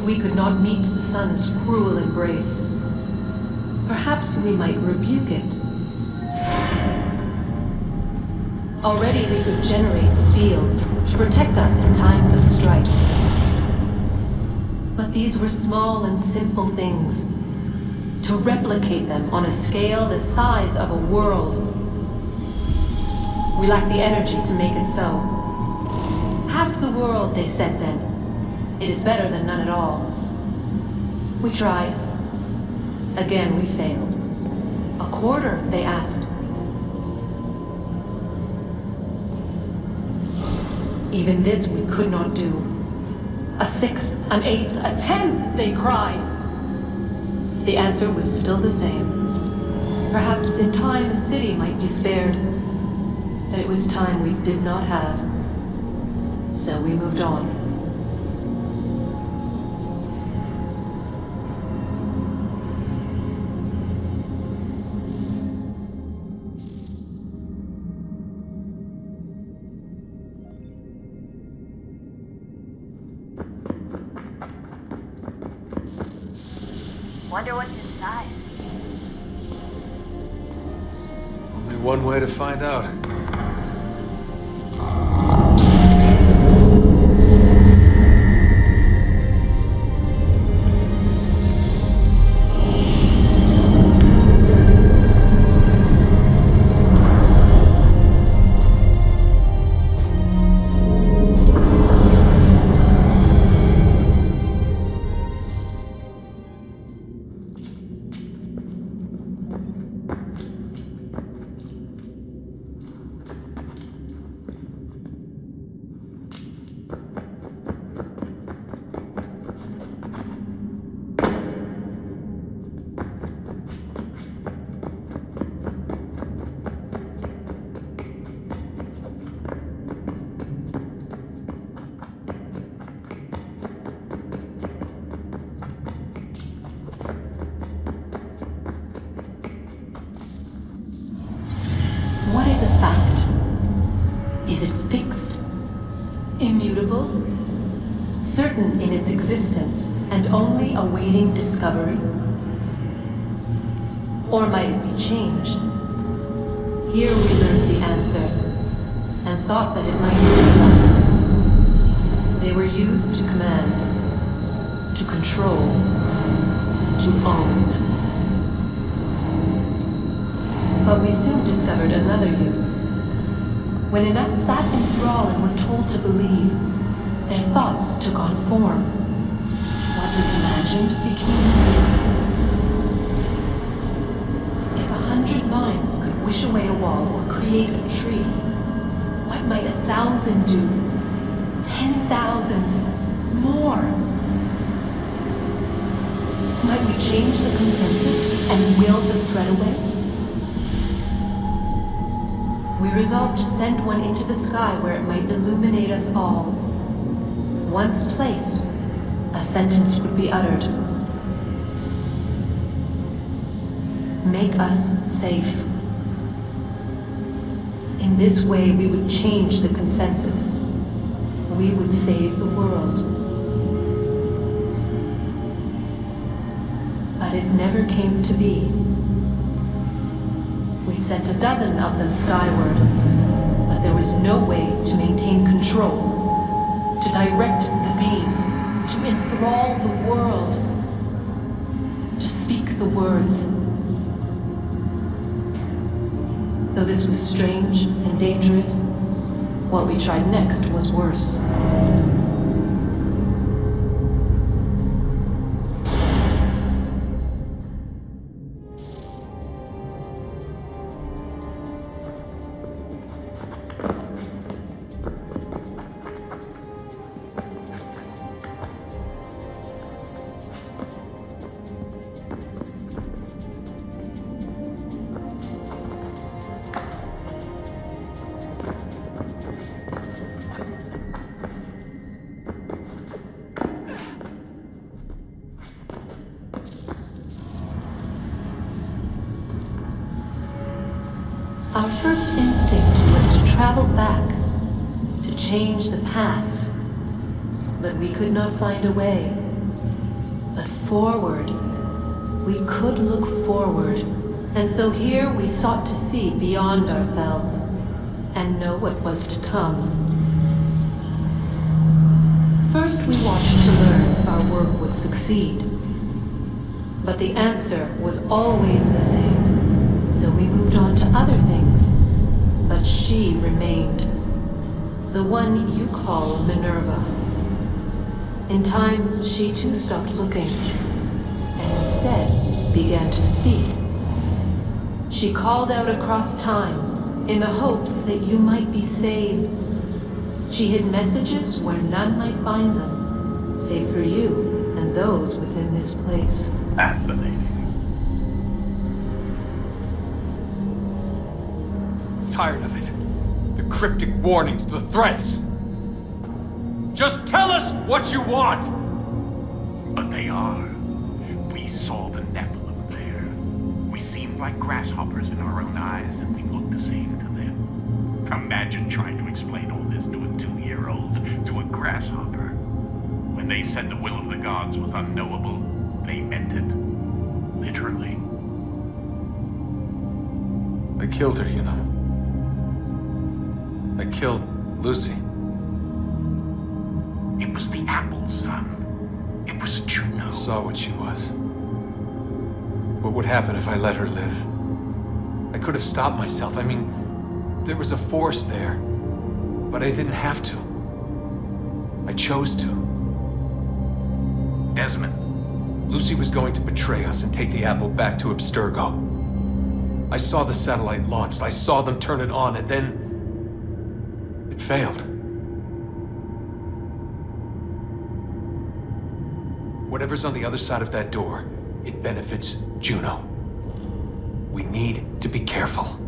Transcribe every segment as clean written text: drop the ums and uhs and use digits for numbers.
we could not meet the sun's cruel embrace, perhaps we might rebuke it. Already we could generate the fields to protect us in times of strife. But these were small and simple things. To replicate them on a scale the size of a world, we lack the energy to make it so. Half the world, they said then. It is better than none at all. We tried. Again we failed. A quarter, they asked. Even this we could not do. A sixth, an eighth, a tenth, they cried. The answer was still the same. Perhaps in time a city might be spared, but it was time we did not have. So we moved on. Wonder what's inside. Only one way to find out. What is a fact? Is it fixed? Immutable? Certain in its existence and only awaiting discovery? Or might it be changed? Here we learned the answer and thought that it might save us. They were used to command, to control, to own. But we soon discovered another use. When enough sat in thrall and were told to believe, their thoughts took on form. What was imagined became real. If 100 minds could wish away a wall or create a tree, what might 1,000 do? 10,000? More? Might we change the consensus and will the thread away? We resolved to send one into the sky where it might illuminate us all. Once placed, a sentence would be uttered. Make us safe. In this way, we would change the consensus. We would save the world. But it never came to be. We sent a dozen of them skyward, but there was no way to maintain control, to direct the beam, to enthrall the world, to speak the words. Though this was strange and dangerous, what we tried next was worse. Our first instinct was to travel back, to change the past, but we could not find a way. Forward. We could look forward. And so here we sought to see beyond ourselves and know what was to come. First, we watched to learn if our work would succeed. But the answer was always the same. So we moved on to other things. But she remained. The one you call Minerva. In time, she too stopped looking, and instead began to speak. She called out across time, in the hopes that you might be saved. She hid messages where none might find them, save for you and those within this place. Fascinating. Tired of it. The cryptic warnings, the threats. Just tell us what you want! But they are. We saw the Nephilim there. We seemed like grasshoppers in our own eyes, and we looked the same to them. Imagine trying to explain all this to a 2-year-old, to a grasshopper. When they said the will of the gods was unknowable, they meant it. Literally. I killed her, you know. I killed Lucy. It was the apple, son. It was Juno. I saw what she was. What would happen if I let her live? I could have stopped myself. I mean, there was a force there. But I didn't have to. I chose to. Desmond. Lucy was going to betray us and take the apple back to Abstergo. I saw the satellite launched. I saw them turn it on, and then it failed. Whatever's on the other side of that door, it benefits Juno. We need to be careful.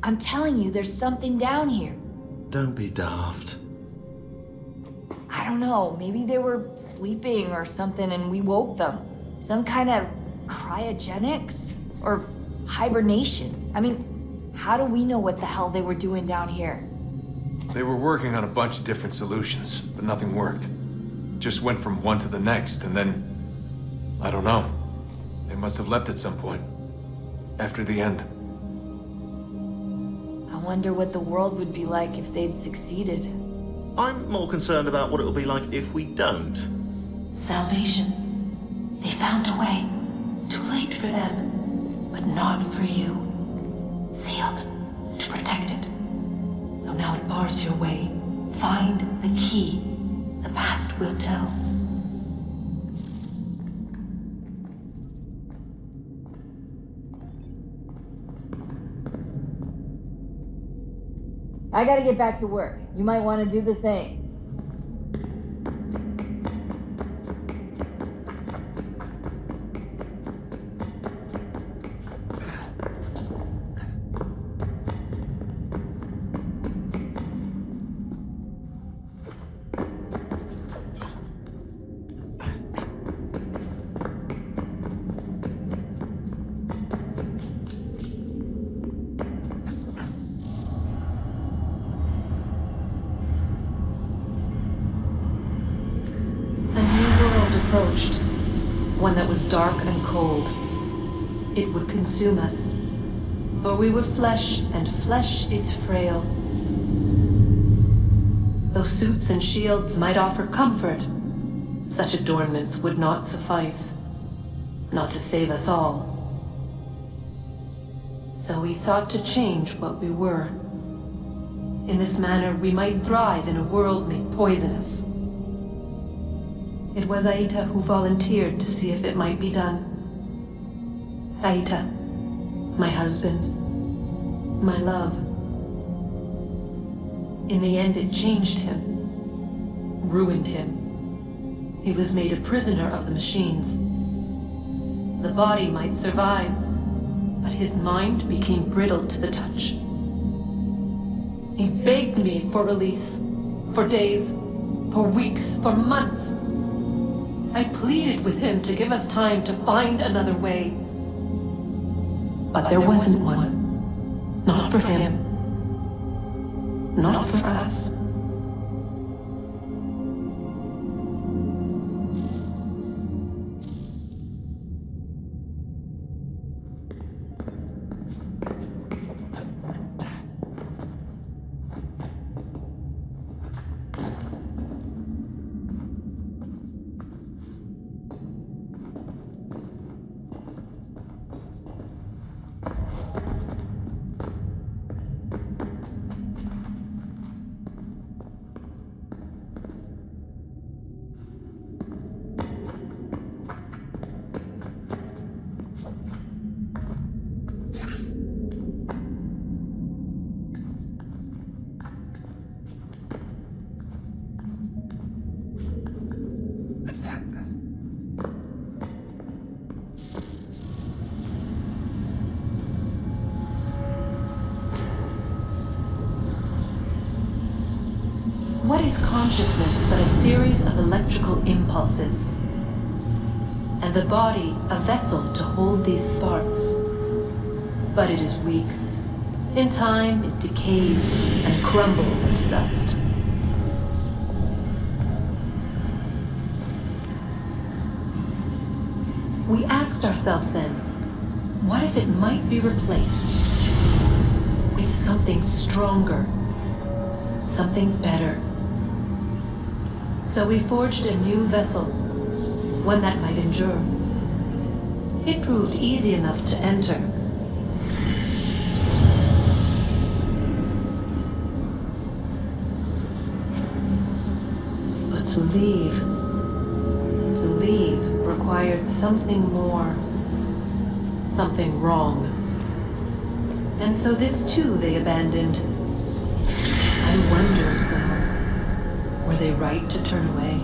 I'm telling you, there's something down here. Don't be daft. I don't know, maybe they were sleeping or something and we woke them. Some kind of cryogenics? Or hibernation? I mean, how do we know what the hell they were doing down here? They were working on a bunch of different solutions, but nothing worked. Just went from one to the next, and then... I don't know. They must have left at some point. After the end. I wonder what the world would be like if they'd succeeded. I'm more concerned about what it'll be like if we don't. Salvation. They found a way. Too late for them, but not for you. Sealed to protect it. Though now it bars your way. Find the key. The past will tell. I gotta get back to work. You might want to do the same. Approached, one that was dark and cold. It would consume us, for we were flesh, and flesh is frail. Though suits and shields might offer comfort, such adornments would not suffice, not to save us all. So we sought to change what we were. In this manner, we might thrive in a world made poisonous. It was Aita who volunteered to see if it might be done. Aita, my husband, my love. In the end, it changed him, ruined him. He was made a prisoner of the machines. The body might survive, but his mind became brittle to the touch. He begged me for release, for days, for weeks, for months. I pleaded with him to give us time to find another way. But there wasn't one. Not for him. Not for us. What is consciousness but a series of electrical impulses? And the body a vessel to hold these sparks. But it is weak. In time, it decays and crumbles into dust. We asked ourselves then, what if it might be replaced with something stronger, something better? So we forged a new vessel, one that might endure. It proved easy enough to enter. But to leave required something more, something wrong. And so this too they abandoned. I wondered, though, were they right to turn away?